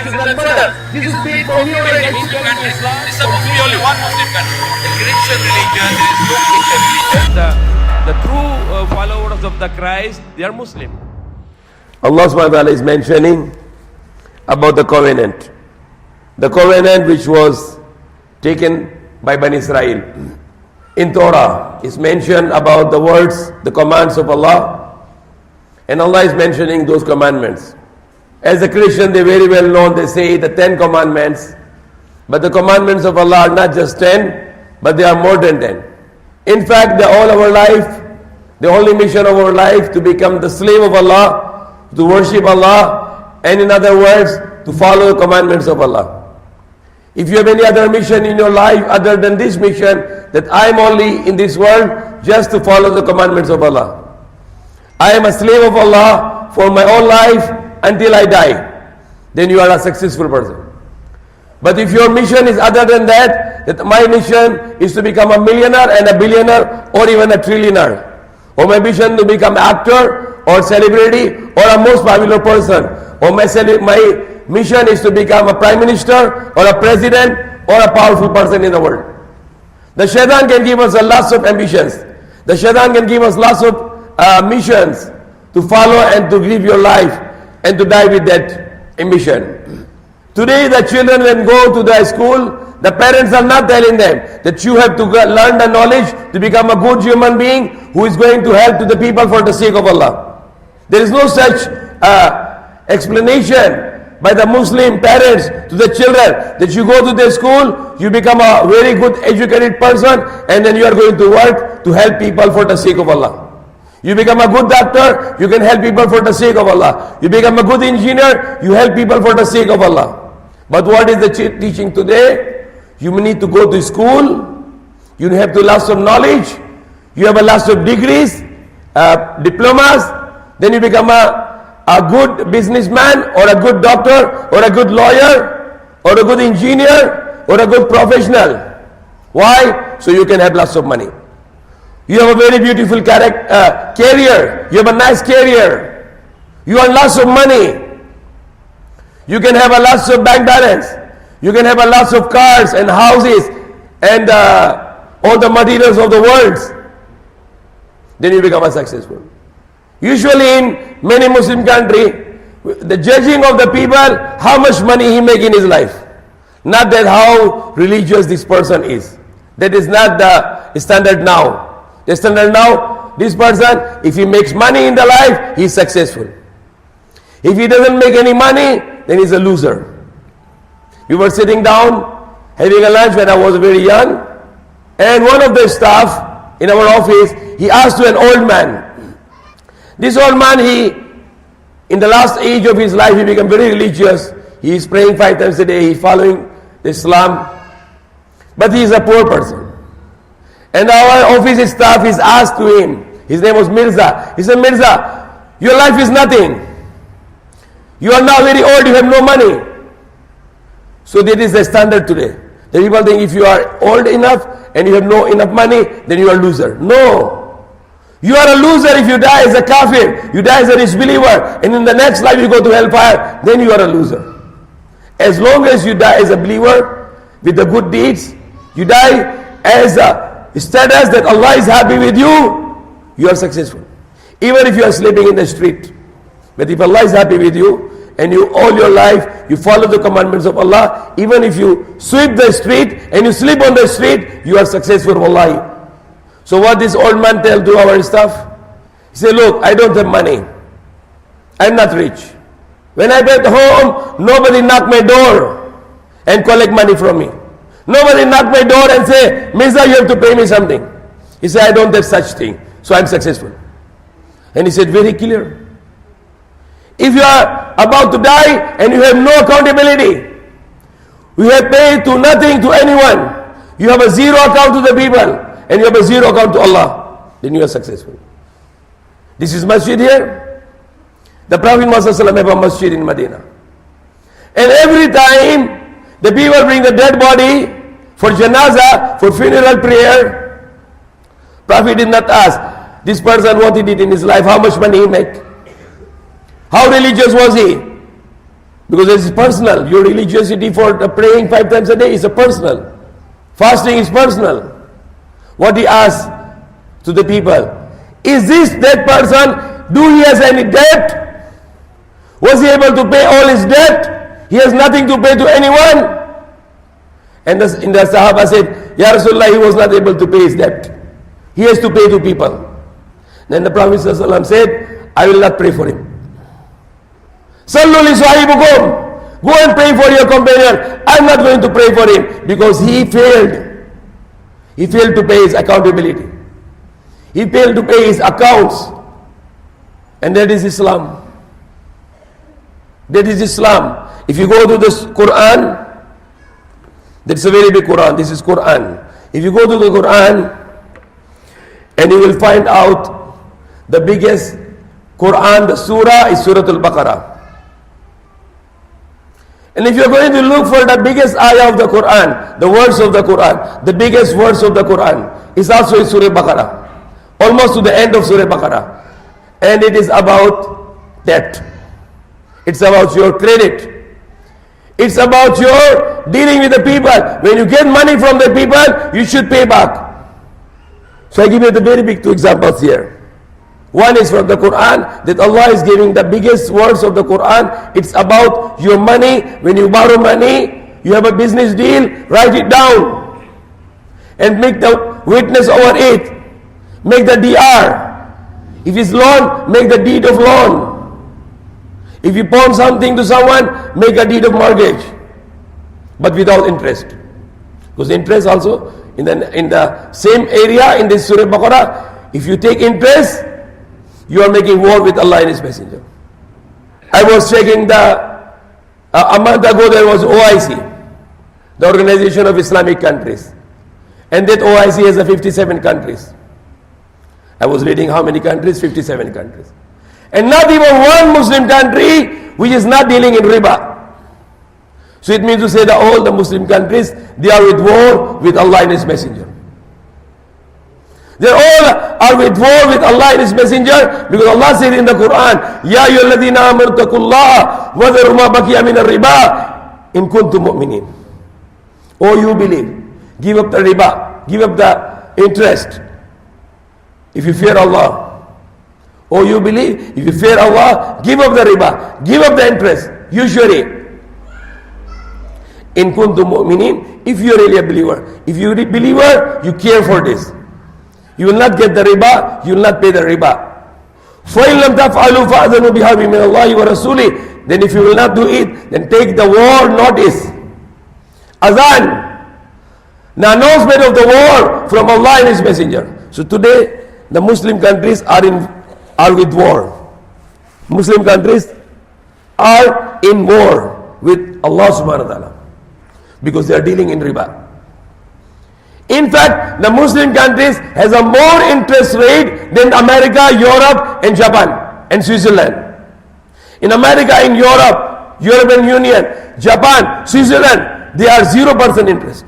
his grandmother. This is being prohibited in Muslim countries. This is supposed to be only one Muslim country. The Christian religion, there is no Christian religion. The true followers of the Christ, they are Muslim. Allah subhanahu wa ta'ala is mentioning about the covenant. The covenant which was taken by Bani Israel. In Torah is mentioned about the words, the commands of Allah. And Allah is mentioning those commandments. As a Christian, they very well know, they say the 10 commandments. But the commandments of Allah are not just 10, but they are more than 10. In fact, all our life, the only mission of our life to become the slave of Allah, to worship Allah, and in other words, to follow the commandments of Allah. If you have any other mission in your life other than this mission, that I am only in this world just to follow the commandments of Allah. I am a slave of Allah for my whole life until I die. Then you are a successful person. But if your mission is other than that, that my mission is to become a millionaire and a billionaire or even a trillionaire, or my mission to become actor or celebrity or a most popular person, or my mission is to become a prime minister or a president or a powerful person in the world. The shaitan can give us a lots of ambitions. The shaitan can give us lots of missions to follow and to live your life and to die with that ambition. Today the children when go to the school, the parents are not telling them that you have to learn the knowledge to become a good human being who is going to help to the people for the sake of Allah. There is no such explanation by the Muslim parents to the children that you go to the school, you become a very good educated person, and then you are going to work to help people for the sake of Allah. You become a good doctor, you can help people for the sake of Allah. You become a good engineer, you help people for the sake of Allah. But what is the teaching today? You need to go to school, you have to lots of knowledge, you have a lots of degrees, diplomas, then you become a good businessman or a good doctor or a good lawyer or a good engineer or a good professional. Why? So you can have lots of money. You have a very beautiful career. You have a nice career. You earn lots of money. You can have a lots of bank balance. You can have a lots of cars and houses and all the materials of the world. Then you become a successful. Usually in many Muslim countries, the judging of the people, how much money he make in his life. Not that how religious this person is. That is not the standard now. The standard now, this person, if he makes money in the life, he is successful. If he doesn't make any money, then he's a loser. We were sitting down, having a lunch when I was very young, and one of the staff in our office, he asked to an old man. This old man, in the last age of his life, he became very religious. He is praying 5 times a day, he is following Islam, but he is a poor person. And our office staff is asked to him, his name was Mirza. He said, Mirza, your life is nothing. You are now very old, you have no money. So that is the standard today. The people think if you are old enough and you have no enough money, then you are a loser. No. You are a loser if you die as a kafir, you die as a disbeliever, and in the next life you go to hellfire, then you are a loser. As long as you die as a believer with the good deeds, you die as a status that Allah is happy with you, you are successful. Even if you are sleeping in the street. But if Allah is happy with you, and you all your life, you follow the commandments of Allah, even if you sweep the street and you sleep on the street, you are successful, wallahi. So what this old man tell to our staff? He say, look, I don't have money. I'm not rich. When I get home, nobody knock my door and collect money from me. Nobody knock my door and say, Mirza, you have to pay me something. He said, I don't have such thing, so I'm successful. And he said, very clear. If you are about to die and you have no accountability, you have paid to nothing to anyone, you have a zero account to the people, and you have a zero account to Allah, then you are successful. This is masjid here. The Prophet Muhammad have a masjid in Medina. And every time the people bring the dead body for janazah, for funeral prayer, Prophet did not ask this person what he did in his life, how much money he made, how religious was he. Because it's personal. Your religiosity for praying 5 times a day is a personal. Fasting is personal. What he asks to the people, is this that person, do he has any debt? Was he able to pay all his debt? He has nothing to pay to anyone? And the Sahaba said, Ya Rasulullah, he was not able to pay his debt. He has to pay to people. Then the Prophet ﷺ said, I will not pray for him. Sallu li sahibukum. Go and pray for your companion. I'm not going to pray for him because he failed. He failed to pay his accountability. He failed to pay his accounts. And that is Islam. That is Islam. If you go to this Quran, that's a very big Quran. This is Quran. If you go to the Quran, and you will find out the biggest Quran, the surah is Surah Al-Baqarah. And if you're going to look for the biggest ayah of the Quran, the words of the Quran, the biggest words of the Quran is also in Surah Baqarah. Almost to the end of Surah Baqarah. And it is about debt. It's about your credit. It's about your dealing with the people. When you get money from the people, you should pay back. So I give you the very big 2 examples here. One is from the Quran, that Allah is giving the biggest words of the Quran. It's about your money. When you borrow money, you have a business deal, write it down. And make the witness over it. Make the DR. If it's loan, make the deed of loan. If you pawn something to someone, make a deed of mortgage. But without interest. Because interest also, in the same area, in this Surah Baqarah, if you take interest, you are making war with Allah and His Messenger. I was checking a month ago there was OIC, the Organization of Islamic Countries. And that OIC has 57 countries. I was reading how many countries? 57 countries. And not even one Muslim country which is not dealing in riba. So it means to say that all the Muslim countries, they are with war with Allah and His Messenger. They all are with war with Allah and His Messenger, because Allah said in the Quran, Ya ayyuhalladhina amanu taqullaha wa dharu ma baqiya min ar-riba in kuntum mu'minin. Oh, you believe, give up the riba, give up the interest if you fear Allah. Oh, you believe, if you fear Allah, give up the riba, give up the interest, usury. In kuntum mu'minin, if you are really a believer. If you are a believer, you care for this. You will not get the riba, you will not pay the riba. فَإِن لَمْ تَفْعَلُوا فَأَذَنُوا بِحَرْبٍ مِّنَ اللَّهِ وَرَسُولِهِ. Then if you will not do it, then take the war notice. Azan, the announcement of the war from Allah and His Messenger. So today, the Muslim countries are with war. Muslim countries are in war with Allah subhanahu wa ta'ala, because they are dealing in riba. In fact, the Muslim countries has a more interest rate than America, Europe and Japan and Switzerland. In America, in Europe, European Union, Japan, Switzerland, they are 0% interest.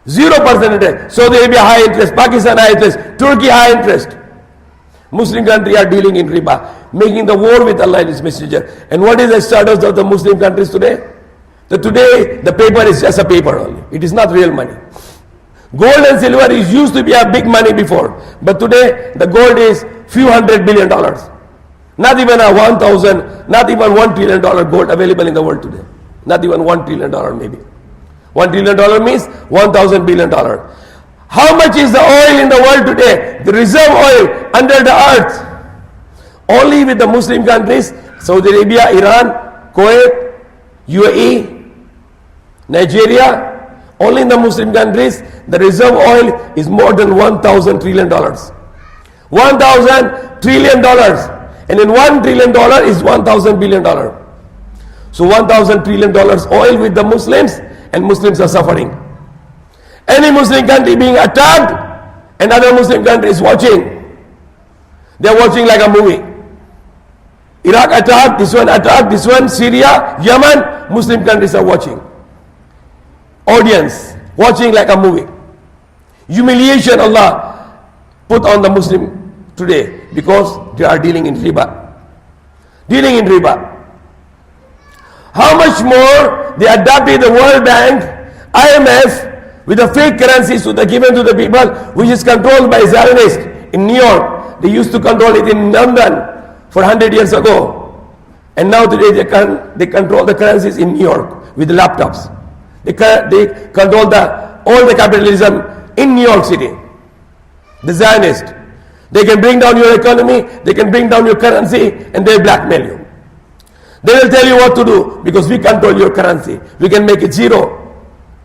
0% interest. Saudi Arabia high interest, Pakistan high interest, Turkey high interest. Muslim countries are dealing in riba, making the war with Allah and His Messenger. And what is the status of the Muslim countries today? That today the paper is just a paper only. It is not real money. Gold and silver is used to be a big money before, but today the gold is few $100 billion. Not even a 1,000, not even $1 trillion gold available in the world today. Not even $1 trillion maybe. $1 trillion means $1,000 billion. How much is the oil in the world today? The reserve oil under the earth. Only with the Muslim countries, Saudi Arabia, Iran, Kuwait, UAE, Nigeria, only in the Muslim countries, the reserve oil is more than $1,000 trillion. $1,000 trillion. And in $1 trillion is $1,000 billion. So $1,000 trillion oil with the Muslims, and Muslims are suffering. Any Muslim country being attacked, another Muslim country is watching. They are watching like a movie. Iraq attacked, this one, Syria, Yemen, Muslim countries are watching. Audience, watching like a movie. Humiliation Allah put on the Muslim today, because they are dealing in riba. Dealing in riba. How much more they adopted the World Bank, IMF, with the fake currencies to the given to the people, which is controlled by Zionists in New York. They used to control it in London for 100 years ago. And now today they control the currencies in New York with the laptops. They control all the capitalism in New York City. The Zionists. They can bring down your economy, they can bring down your currency, and they blackmail you. They will tell you what to do because we control your currency. We can make it zero.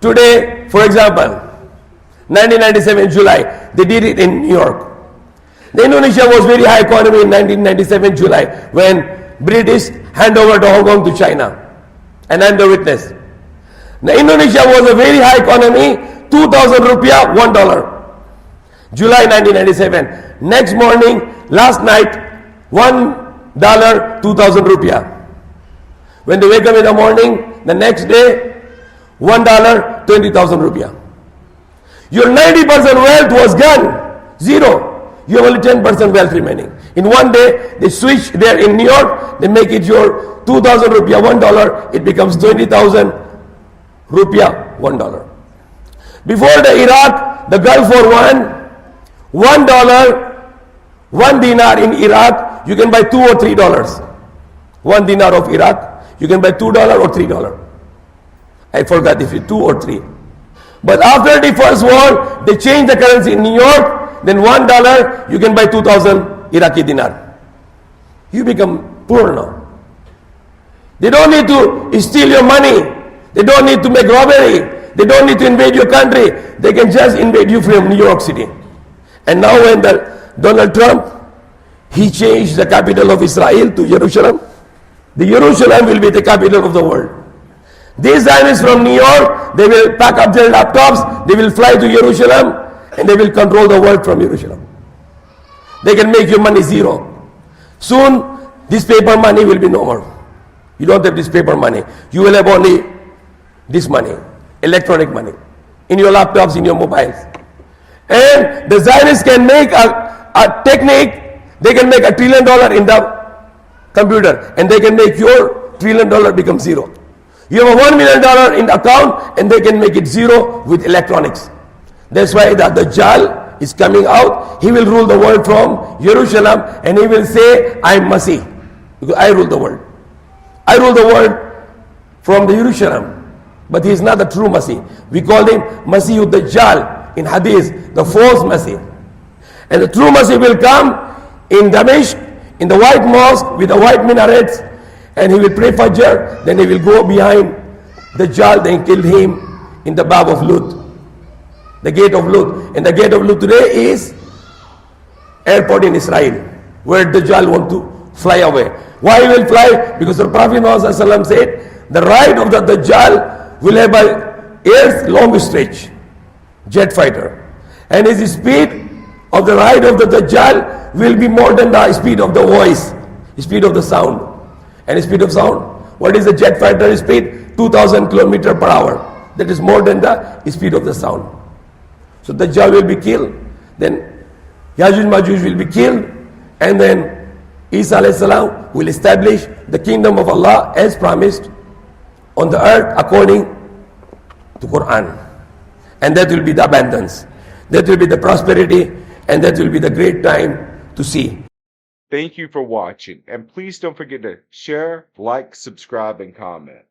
Today, for example, 1997 July, they did it in New York. The Indonesia was very high economy in 1997 July when British hand over to Hong Kong to China. And I'm the witness. The Indonesia was a very high economy, 2,000 rupiah, $1. July 1997. Next morning, last night, $1, 2,000 rupiah. When they wake up in the morning, the next day, $1, 20,000 rupiah. Your 90% wealth was gone. Zero. You have only 10% wealth remaining. In one day, they switch there in New York, they make it your 2,000 rupiah, $1, it becomes 20,000 rupiah, $1. Before the Iraq, the Gulf War $1, 1 dinar in Iraq, you can buy $2 or $3. 1 dinar of Iraq, you can buy $2 or $3. I forgot if it's 2 or 3. But after the first war, they changed the currency in New York, then $1, you can buy 2,000 Iraqi dinar. You become poor now. They don't need to steal your money. They don't need to make robbery. They don't need to invade your country. They can just invade you from New York City. And now when Donald Trump, he changed the capital of Israel to Jerusalem. The Jerusalem will be the capital of the world. These Zionists from New York, they will pack up their laptops, they will fly to Jerusalem, and they will control the world from Jerusalem. They can make your money zero. Soon, this paper money will be no more. You don't have this paper money. You will have only this money, electronic money, in your laptops, in your mobiles. And the Zionists can make a technique, they can make $1 trillion in the computer, and they can make your $1 trillion become zero. You have a $1 million in the account, and they can make it zero with electronics. That's why the Dajjal is coming out. He will rule the world from Jerusalem, and he will say, I'm Masih, because I rule the world. I rule the world from the Jerusalem. But he is not the true Masih. We call him Masih Dajjal in Hadith, the false Masih. And the true Masih will come in Damascus, in the white mosque with the white minarets, and he will pray Fajr, then he will go behind the Dajjal, then kill him in the Bab of Lut, the gate of Lut. And the gate of Lut today is airport in Israel, where Dajjal want to fly away. Why he will fly? Because the Prophet ﷺ said, the ride of the Dajjal will have a air's long stretch, jet fighter. And his speed of the ride of the Dajjal will be more than the speed of the voice, speed of the sound. And speed of sound, what is the jet fighter speed? 2,000 kilometers per hour. That is more than the speed of the sound. So Dajjal will be killed. Then Yajuj Majuj will be killed. And then Isa alayhi salam will establish the kingdom of Allah as promised on the earth according to Quran. And that will be the abundance. That will be the prosperity. And that will be the great time to see. Thank you for watching, and please don't forget to share, like, subscribe, and comment.